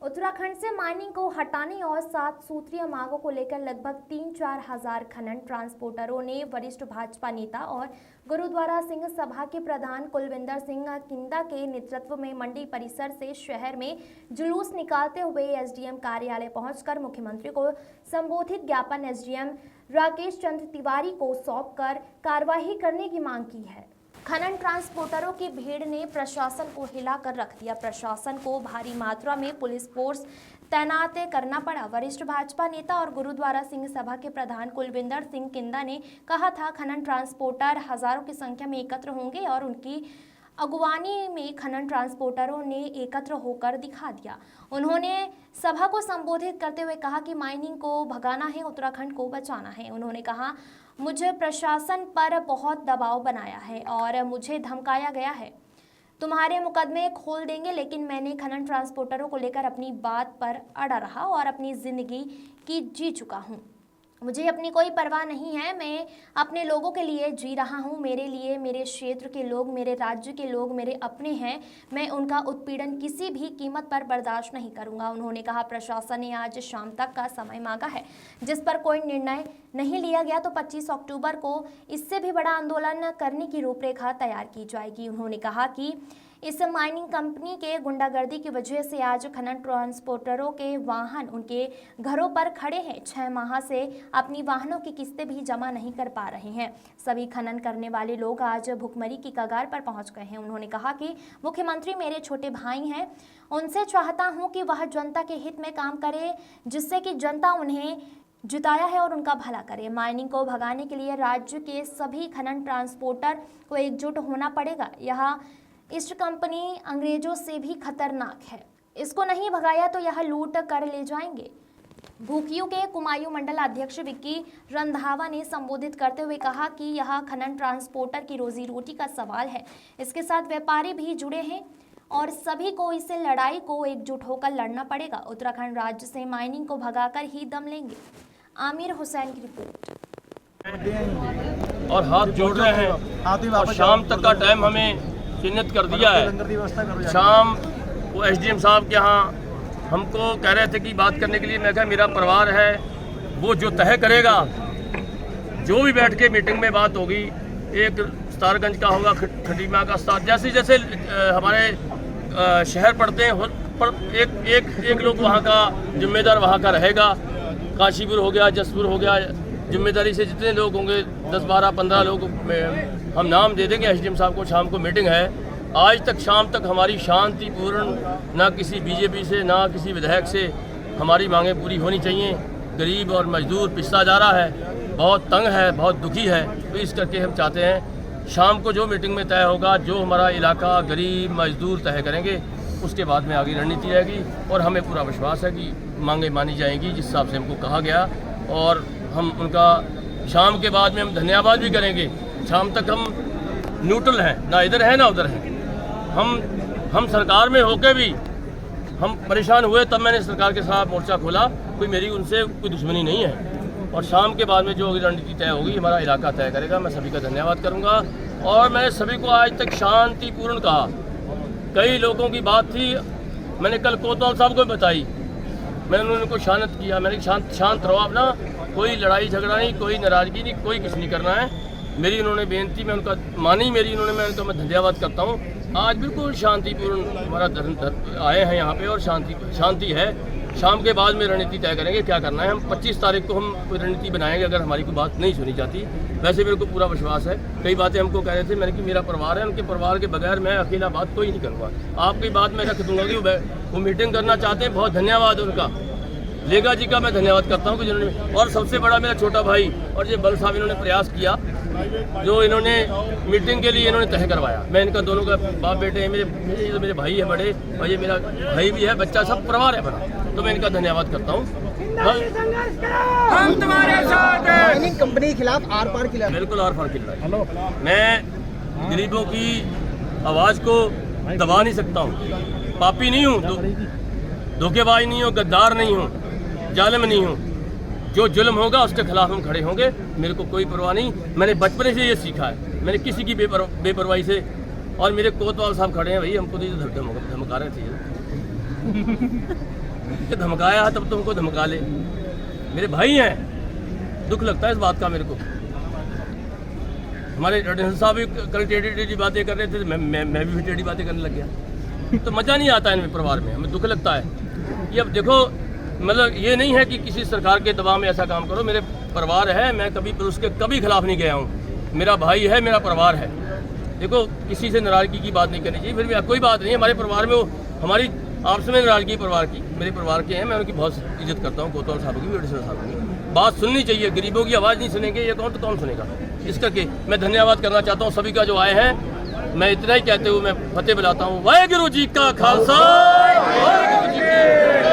उत्तराखंड से माइनिंग को हटाने और 7 सूत्रीय मांगों को लेकर लगभग 3-4 हजार खनन ट्रांसपोर्टरों ने वरिष्ठ भाजपा नेता और गुरुद्वारा सिंह सभा के प्रधान कुलविंदर सिंह किंदा के नेतृत्व में मंडी परिसर से शहर में जुलूस निकालते हुए एसडीएम कार्यालय पहुंचकर मुख्यमंत्री को संबोधित ज्ञापन एसडीएम राकेश चंद्र तिवारी को सौंपकर कार्रवाई करने की मांग की है। खनन ट्रांसपोर्टरों की भीड़ ने प्रशासन को हिलाकर रख दिया। प्रशासन को भारी मात्रा में पुलिस फोर्स तैनात करना पड़ा। वरिष्ठ भाजपा नेता और गुरुद्वारा सिंह सभा के प्रधान कुलविंदर सिंह किंदा ने कहा था, खनन ट्रांसपोर्टर हजारों की संख्या में एकत्र होंगे और उनकी अगुवानी में खनन ट्रांसपोर्टरों ने एकत्र होकर दिखा दिया। उन्होंने सभा को संबोधित करते हुए कहा कि माइनिंग को भगाना है, उत्तराखंड को बचाना है। उन्होंने कहा, मुझे प्रशासन पर बहुत दबाव बनाया है और मुझे धमकाया गया है, तुम्हारे मुकदमे खोल देंगे। लेकिन मैंने खनन ट्रांसपोर्टरों को लेकर अपनी बात पर अड़ा रहा और अपनी जिंदगी की जी चुका हूँ। मुझे अपनी कोई परवाह नहीं है, मैं अपने लोगों के लिए जी रहा हूँ। मेरे लिए मेरे क्षेत्र के लोग, मेरे राज्य के लोग मेरे अपने हैं। मैं उनका उत्पीड़न किसी भी कीमत पर बर्दाश्त नहीं करूँगा। उन्होंने कहा, प्रशासन ने आज शाम तक का समय मांगा है, जिस पर कोई निर्णय नहीं लिया गया तो 25 अक्टूबर को इससे भी बड़ा आंदोलन करने की रूपरेखा तैयार की जाएगी। उन्होंने कहा कि इस माइनिंग कंपनी के गुंडागर्दी की वजह से आज खनन ट्रांसपोर्टरों के वाहन उनके घरों पर खड़े हैं। 6 माह से अपनी वाहनों की किस्तें भी जमा नहीं कर पा रहे हैं। सभी खनन करने वाले लोग आज भुखमरी की कगार पर पहुंच गए हैं। उन्होंने कहा कि मुख्यमंत्री मेरे छोटे भाई हैं, उनसे चाहता हूं कि वह जनता के हित में काम करे, जिससे कि जनता उन्हें जिताया है और उनका भला करे। माइनिंग को भगाने के लिए राज्य के सभी खनन ट्रांसपोर्टर को एकजुट होना पड़ेगा। यह ईस्ट कंपनी अंग्रेजों से भी खतरनाक है, इसको नहीं भगाया तो यह लूट कर ले जाएंगे। भूखियों के कुमायूं मंडल अध्यक्ष विक्की रंधावा ने संबोधित करते हुए कहा कि यह खनन ट्रांसपोर्टर की रोजी रोटी का सवाल है। इसके साथ व्यापारी भी जुड़े हैं और सभी को इस लड़ाई को एकजुट होकर लड़ना पड़ेगा। उत्तराखंड राज्य से माइनिंग को भगाकर ही दम लेंगे। आमिर हुसैन की रिपोर्ट। और हाथ जोड़ रहे हैं और शाम तक का टाइम हमें चिन्हित कर दिया है। शाम वो एसडीएम साहब के यहाँ हमको कह रहे थे कि बात करने के लिए। मैं कहा, मेरा परिवार है, वो जो तय करेगा, जो भी बैठ के मीटिंग में बात होगी, एक स्टारगंज का होगा, खटीमा का स्टार, जैसे जैसे हमारे शहर पड़ते हैं, पर एक लोग वहाँ का जिम्मेदार वहाँ का रहेगा। काशीपुर हो गया, जसपुर हो गया, जिम्मेदारी से जितने लोग होंगे 10, 12, 15 लोग हम नाम दे देंगे एसडीएम साहब को। शाम को मीटिंग है। आज तक शाम तक हमारी शांतिपूर्ण, ना किसी बीजेपी से ना किसी विधायक से हमारी मांगें पूरी होनी चाहिए। गरीब और मजदूर पिसता जा रहा है, बहुत तंग है, बहुत दुखी है। तो इस करके हम चाहते हैं शाम को जो मीटिंग में तय होगा, जो हमारा इलाका गरीब मजदूर तय करेंगे, उसके बाद में आगे रणनीति रहेगी। और हमें पूरा विश्वास है कि मांगें मानी जाएंगी जिस हिसाब से हमको कहा गया। और हम उनका शाम के बाद में हम धन्यवाद भी करेंगे। शाम तक हम न्यूट्रल हैं, ना इधर है ना उधर है। हम सरकार में होकर भी हम परेशान हुए, तब मैंने सरकार के साथ मोर्चा खोला। कोई मेरी उनसे कोई दुश्मनी नहीं है। और शाम के बाद में जो रणनीति तय होगी, हमारा इलाका तय करेगा। मैं सभी का धन्यवाद करूंगा। और मैंने सभी को आज तक शांतिपूर्ण कहा। कई लोगों की बात थी, मैंने कल कोतवाल साहब को बताई, मैंने उनको शांत किया। मैंने शांत रहो अपना, कोई लड़ाई झगड़ा नहीं, कोई नाराजगी नहीं, कोई कुछ नहीं करना है। मेरी उन्होंने बेनती, मैं उनका मानी मेरी, मैं धन्यवाद करता हूँ। आज बिल्कुल शांतिपूर्ण हमारा आए हैं यहाँ पे और शांति है। शाम के बाद में रणनीति तय करेंगे क्या करना है। हम 25 तारीख को हम कोई रणनीति बनाएंगे अगर हमारी कोई बात नहीं सुनी जाती। वैसे मेरे को पूरा विश्वास है। कई बातें हमको कह रहे थे, मैंने कि मेरा परिवार है, उनके परिवार के बगैर मैं अकेला बात कोई नहीं करूँगा। आपकी बात मैं रख दूंगा कि वो मीटिंग करना चाहते हैं। बहुत धन्यवाद उनका, लेगा जी का मैं धन्यवाद करता हूँ कि जिन्होंने। और सबसे बड़ा मेरा छोटा भाई और ये बल साहब, इन्होंने प्रयास किया, जो इन्होंने मीटिंग के लिए इन्होंने तय करवाया। मैं इनका दोनों का बाप बेटे हैं, मेरे भाई है बड़े, और ये मेरा भाई भी है, बच्चा, सब परिवार है बड़ा। तो मैं इनका धन्यवाद करता हूँ। हम तुम्हारे साथ हैं। माइनिंग कंपनी के खिलाफ आर पार खिलाफ, बिल्कुल आर पार खिलाफ। मैं गरीबों की आवाज़ को दबा नहीं सकता हूँ। पापी नहीं हूँ, धोखेबाज नहीं हूँ, गद्दार नहीं हूँ, जालिम नहीं हूँ। जो जुल्म होगा उसके खिलाफ हम खड़े होंगे। मेरे को कोई परवाह नहीं। मैंने बचपन से ये सीखा है, मैंने किसी की बेपरवाही से। और मेरे कोतवाल साहब खड़े हैं, भाई हमको तो धमका रहे थे। कि धमकाया है तब तुमको धमका ले। मेरे भाई हैं, दुख लगता है इस बात का मेरे को। हमारे एडिशनल साहब भी कल टेढ़ी बातें कर रहे थे, मैं भी टेढ़ी बातें करने लग गया। तो मज़ा नहीं आता इनमें परिवार में, हमें दुख लगता है। ये अब देखो, मतलब ये नहीं है कि किसी सरकार के दबाव में ऐसा काम करो। मेरे परिवार है, मैं कभी उसके कभी खिलाफ नहीं गया हूँ। मेरा भाई है, मेरा परिवार है। देखो, किसी से नाराज़गी की बात नहीं करनी चाहिए। फिर भी कोई बात नहीं है, हमारे परिवार में वो हमारी आपस में नाराज़गी परिवार की, मेरे परिवार के हैं, मैं उनकी बहुत इज्जत करता हूँ। कोतवाल साहब की भी, एडिशनल साहब की बात सुननी चाहिए। गरीबों की आवाज़ नहीं सुनेंगे ये कौन, तो कौन सुनेगा। इस करके मैं धन्यवाद करना चाहता हूँ सभी का जो आए हैं। मैं इतना ही कहते हुए मैं फतेह बुलाता हूँ। वाहेगुरु जी का खालसा, वाहेगुरु जी की